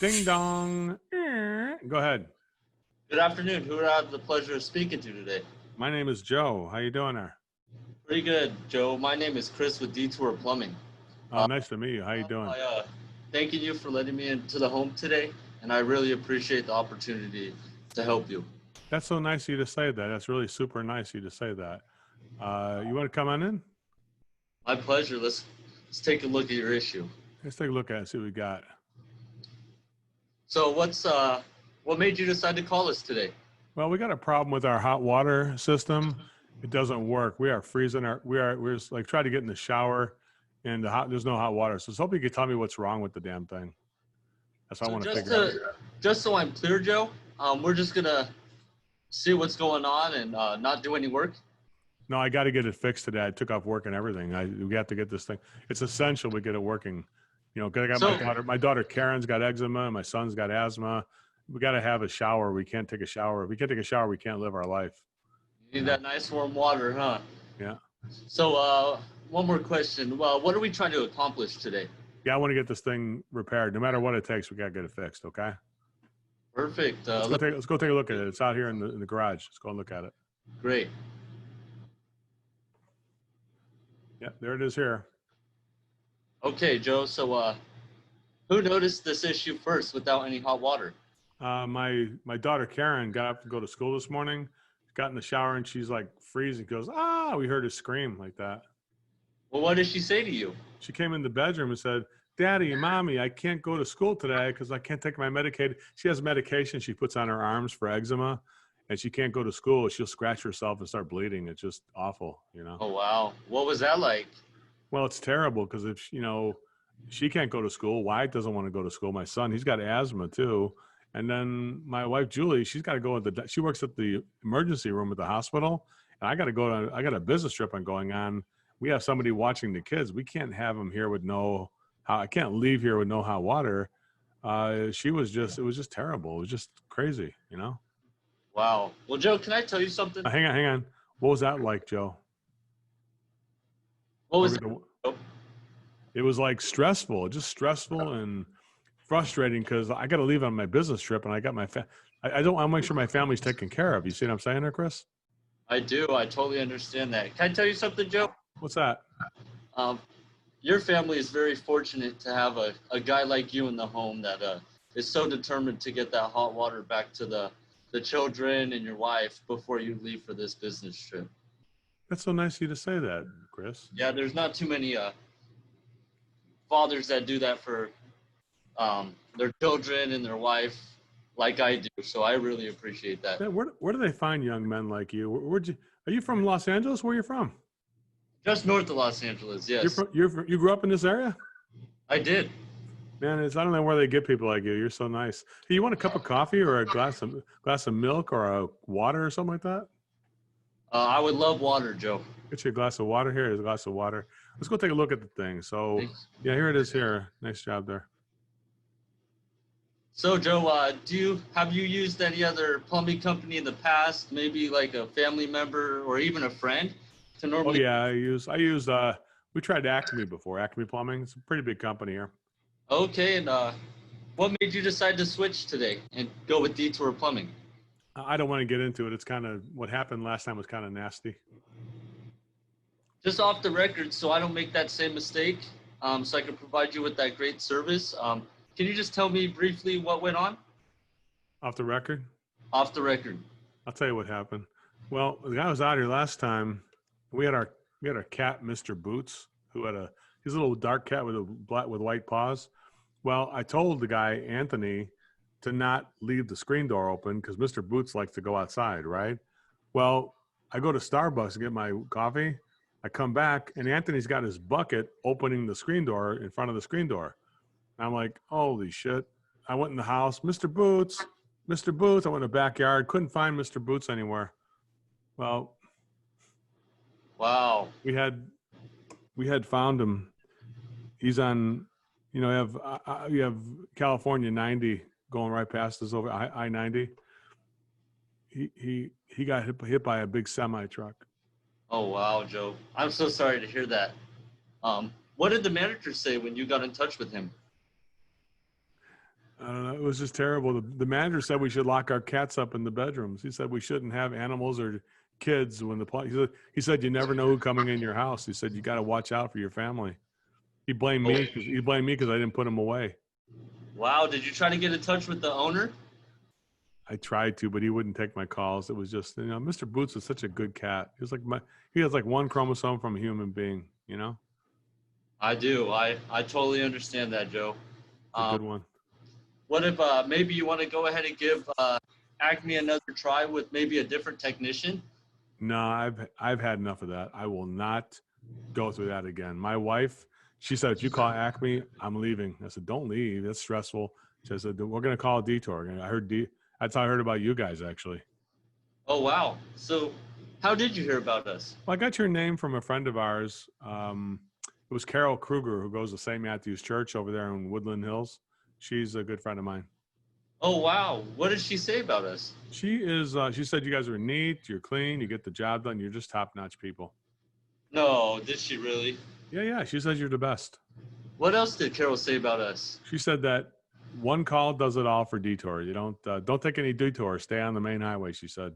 Ding dong. Go ahead. Good afternoon. Who do I have the pleasure of speaking to today? My name is Joe. How you doing there? Pretty good, Joe. My name is Chris with Detour Plumbing. Oh, nice to meet you. How you doing? Thanking you for letting me into the home today, and I really appreciate the opportunity to help you. That's so nice of you to say that. That's really super nice of you to say that. You want to come on in? My pleasure. Let's take a look at your issue. Let's take a look at it, see what we got. So what made you decide to call us today? Well, we got a problem with our hot water system. It doesn't work. We are freezing we're just like trying to get in the shower and there's no hot water. So I was hoping you could tell me what's wrong with the damn thing. That's what I want to figure out. Just so I'm clear, Joe, we're just gonna see what's going on and not do any work. No, I got to get it fixed today. I took off work and everything. We have to get this thing. It's essential we get it working. You know, 'cause I got my daughter Karen's got eczema and my son's got asthma. We got to have a shower. We can't take a shower. If we can't take a shower, we can't live our life. You need that nice warm water, huh? Yeah. So one more question. Well, what are we trying to accomplish today? Yeah, I want to get this thing repaired. No matter what it takes, we got to get it fixed, okay? Perfect. Let's go take a look at it. It's out here in the garage. Let's go and look at it. Great. Yeah, there it is here. Okay, Joe. So who noticed this issue first without any hot water? My daughter Karen got up to go to school this morning, got in the shower, and she's like freezing. Goes, ah, we heard her scream like that. Well, what did she say to you? She came in the bedroom and said, Daddy, Mommy, I can't go to school today because I can't take my medication. She has medication she puts on her arms for eczema, and she can't go to school. She'll scratch herself and start bleeding. It's just awful, you know? Oh, wow. What was that like? Well, it's terrible because if, you know, she can't go to school. Wyatt doesn't want to go to school. My son, he's got asthma too. And then my wife, Julie, she's got to go she works at the emergency room at the hospital. And I got a business trip I'm going on. We have somebody watching the kids. We can't have them here with I can't leave here with no hot water. It was just terrible. It was just crazy, you know? Wow. Well, Joe, can I tell you something? Hang on. What was that like, Joe? What was it was like stressful, just stressful and frustrating because I got to leave on my business trip and I got I'll make sure my family's taken care of. You see what I'm saying there, Chris? I do. I totally understand that. Can I tell you something, Joe? What's that? Your family is very fortunate to have a guy like you in the home that is so determined to get that hot water back to the children and your wife before you leave for this business trip. That's so nice of you to say that, Chris. Yeah, there's not too many fathers that do that for their children and their wife like I do. So I really appreciate that. Yeah, where do they find young men like you? Are you from Los Angeles? Where are you from? Just north of Los Angeles, yes. You grew up in this area? I did. Man, I don't know where they get people like you. You're so nice. Hey, you want a cup of coffee or a glass of milk or a water or something like that? I would love water, Joe. Get you a glass of water here. Here's a glass of water. Let's go take a look at the thing. So, Thanks. Yeah, here it is here. Nice job there. So, Joe, have you used any other plumbing company in the past? Maybe like a family member or even a friend to normally? Oh yeah, we tried Acme before. Acme Plumbing. It's a pretty big company here. Okay, and what made you decide to switch today and go with Detour Plumbing? I don't want to get into it. It's kind of what happened last time was kind of nasty. Just off the record, so I don't make that same mistake, so I can provide you with that great service. Can you just tell me briefly what went on? Off the record? Off the record. I'll tell you what happened. Well, the guy was out here last time. We had our cat, Mr. Boots, who had his little dark cat with white paws. Well, I told the guy, Anthony, to not leave the screen door open because Mr. Boots likes to go outside, right? Well, I go to Starbucks to get my coffee. I come back, and Anthony's got his bucket opening the screen door in front of the screen door. And I'm like, holy shit. I went in the house, Mr. Boots. I went in the backyard, couldn't find Mr. Boots anywhere. Well, wow. We had found him. He's on, you have California 90 going right past us over I-90. He got hit by a big semi truck. Oh wow, Joe. I'm so sorry to hear that. What did the manager say when you got in touch with him? I don't know. It was just terrible. The manager said we should lock our cats up in the bedrooms. He said we shouldn't have animals or kids when he said you never know who coming in your house. He said you got to watch out for your family. He blamed Oh, me because I didn't put him away. wow. Did you try to get in touch with the owner? I tried to, but he wouldn't take my calls. It was just, Mr. Boots is such a good cat. He has like one chromosome from a human being, I do. I totally understand that, Joe. It's a Um, good one. what if maybe you want to go ahead and give Acme another try with maybe a different technician? No, I've had enough of that. I will not go through that again. My wife, she said, if you call Acme, I'm leaving. I said, don't leave. That's stressful. She said, we're going to call a detour. And that's how I heard about you guys, actually. Oh, wow. So how did you hear about us? Well, I got your name from a friend of ours. It was Carol Kruger, who goes to St. Matthew's Church over there in Woodland Hills. She's a good friend of mine. Oh, wow. What did she say about us? She said you guys are neat, you're clean, you get the job done, you're just top-notch people. No, did she really? Yeah. She says you're the best. What else did Carol say about us? She said that one call does it all for detours. You don't take any detours. Stay on the main highway, she said.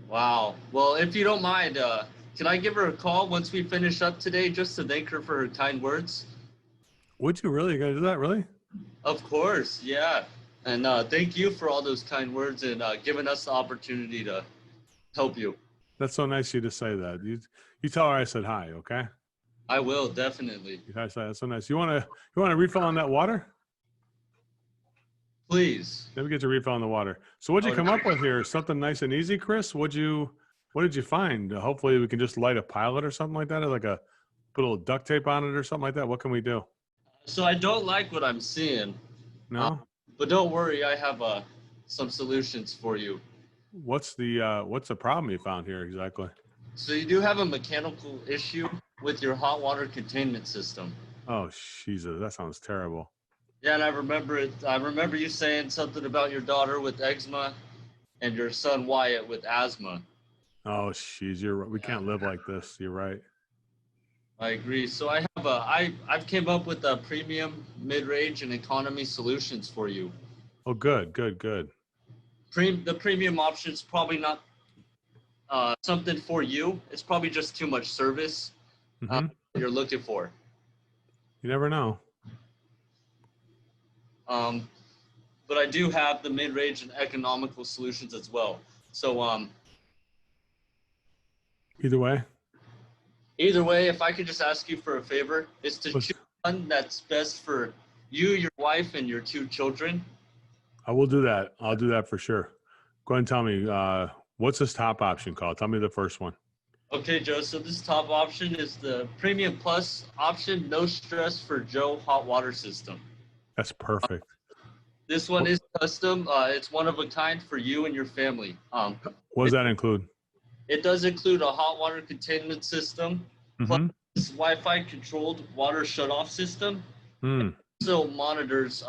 Wow. Well, if you don't mind, can I give her a call once we finish up today just to thank her for her kind words? Would you really? You gonna do that, really? Of course, yeah. And thank you for all those kind words and giving us the opportunity to help you. That's so nice of you to say that. You tell her I said hi, okay? I will, definitely. That's so nice. You want to refill on that water? Please. Let me get your refill on the water. So what'd you come up with here? Something nice and easy, Chris? What did you find? Hopefully we can just light a pilot or something like that, or put a little duct tape on it or something like that. What can we do? So I don't like what I'm seeing. No? But don't worry, I have some solutions for you. What's the problem you found here exactly? So you do have a mechanical issue with your hot water containment system. Oh, Jesus, that sounds terrible. Yeah, and I remember it. I remember you saying something about your daughter with eczema and your son Wyatt with asthma. Oh, jeez, we can't live like this. You're right. I agree. So I've came up with a premium, mid-range, and economy solutions for you. Oh, good. The premium option is probably not something for you. It's probably just too much service you're looking for. You never know. But I do have the mid-range and economical solutions as well. So Either way, if I could just ask you for a favor, is to choose one that's best for you, your wife, and your 2 children. I will do that. I'll do that for sure. Go ahead and tell me, what's this top option called? Tell me the first one. Okay, Joe. So this top option is the Premium Plus option, no stress for Joe hot water system. That's perfect. This one is custom. It's one of a kind for you and your family. What does that include? It does include a hot water containment system, plus Wi-Fi controlled water shutoff system. It also monitors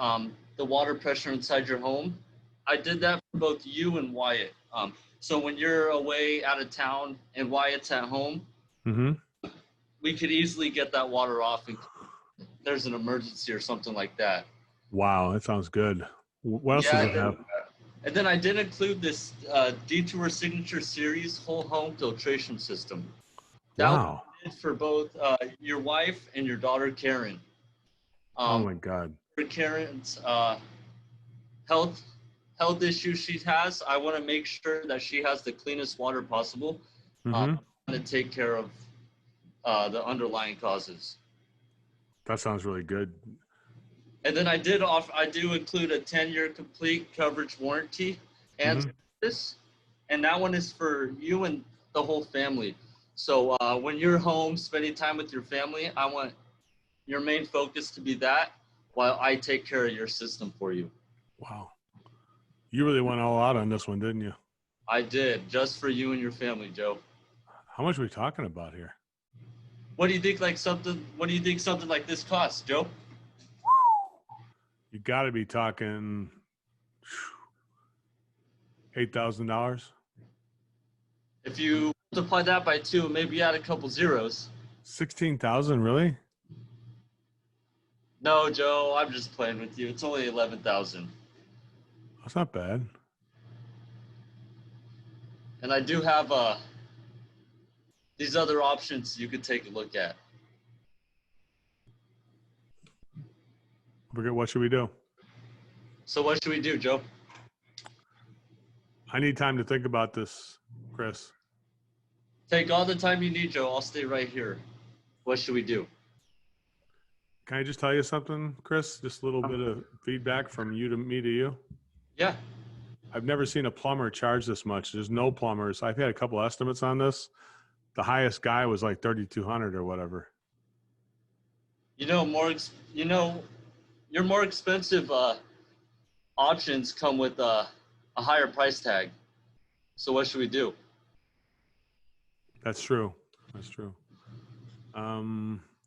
the water pressure inside your home. I did that for both you and Wyatt. So when you're away out of town and Wyatt's at home, we could easily get that water off and there's an emergency or something like that. Wow, that sounds good. What else does it have? And then I did include this Detour Signature Series whole home filtration system. That Wow. was for both your wife and your daughter, Karen. Oh my God. For Karen's health issues she has, I want to make sure that she has the cleanest water possible to take care of the underlying causes. That sounds really good. And then I do include a 10-year complete coverage warranty and service, and that one is for you and the whole family. So when you're home spending time with your family, I want your main focus to be that while I take care of your system for you. Wow. You really went all out on this one, didn't you? I did, just for you and your family, Joe. How much are we talking about here? What do you think something like this costs, Joe? You got to be talking $8,000. If you multiply that by 2, maybe add a couple zeros. 16,000, really? No, Joe, I'm just playing with you. It's only 11,000. That's not bad. And I do have these other options you could take a look at. What should we do? So what should we do, Joe? I need time to think about this, Chris. Take all the time you need, Joe. I'll stay right here. What should we do? Can I just tell you something, Chris? Just a little bit of feedback from you to me to you. Yeah. I've never seen a plumber charge this much. There's no plumbers. I've had a couple estimates on this. The highest guy was like 3,200 or whatever. Your more expensive options come with a higher price tag. So what should we do? That's true. That's true.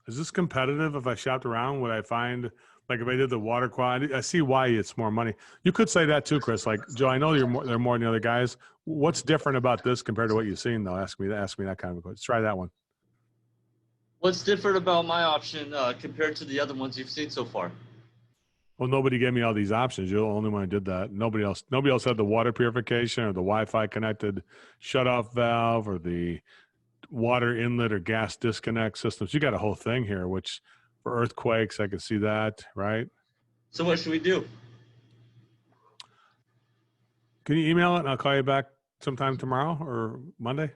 Is this competitive? If I shopped around, would I find, like, if I did the water quality? I see why it's more money. You could say that too, Chris. Like, Joe, I know they're more than the other guys. What's different about this compared to what you've seen, though? Ask me that kind of a question. Let's try that one. What's different about my option compared to the other ones you've seen so far? Well, nobody gave me all these options. You're the only one who did that. Nobody else had the water purification or the Wi-Fi connected shut-off valve or the water inlet or gas disconnect systems. You got a whole thing here, which for earthquakes, I could see that, right? So what should we do? Can you email it and I'll call you back sometime tomorrow or Monday?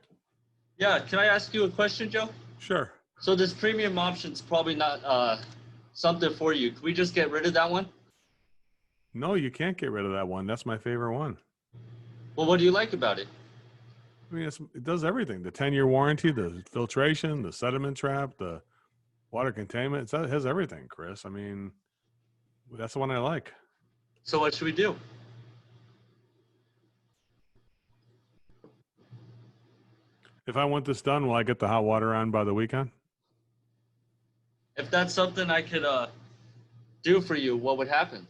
Yeah, can I ask you a question, Joe? Sure. So this premium option's probably not something for you. Can we just get rid of that one? No, you can't get rid of that one. That's my favorite one. Well, what do you like about it? I mean, it does everything. The 10-year warranty, the filtration, the sediment trap, the water containment. It has everything, Chris. I mean, that's the one I like. So what should we do? If I want this done, will I get the hot water on by the weekend? If that's something I could do for you, what would happen?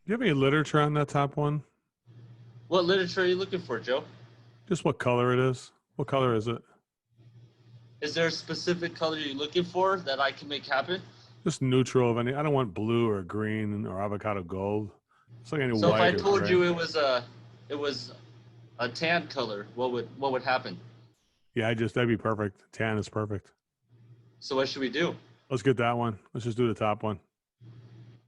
Do you have any literature on that top one? What literature are you looking for, Joe? Just what color it is. What color is it? Is there a specific color you're looking for that I can make happen? Just neutral of any. I don't want blue or green or avocado gold. It's like any So white. if I told you it was a tan color, what would happen? Yeah, that'd be perfect. Tan is perfect. So what should we do? Let's get that one. Let's just do the top one.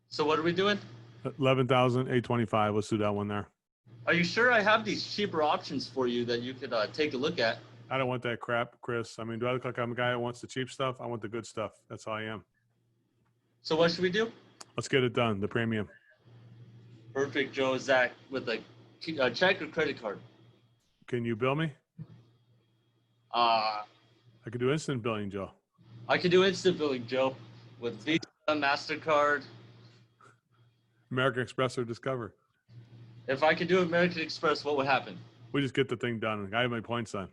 So what are we doing? 11,825. Let's do that one there. Are you sure I have these cheaper options for you that you could take a look at? I don't want that crap, Chris. I mean, do I look like I'm a guy who wants the cheap stuff? I want the good stuff. That's how I am. So what should we do? Let's get it done. The premium. Perfect, Joe. Zach, with a check or credit card? Can you bill me? I I could do instant billing, Joe. could do instant billing, Joe, with Visa, MasterCard. American Express or Discover. If I could do American Express, what would happen? We just get the thing done. I have my points on.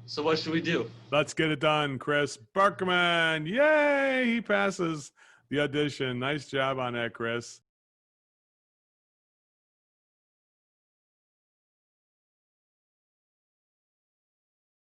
So what should we do? Let's get it done, Chris. Burkman. Yay! He passes the audition. Nice job on that, Chris.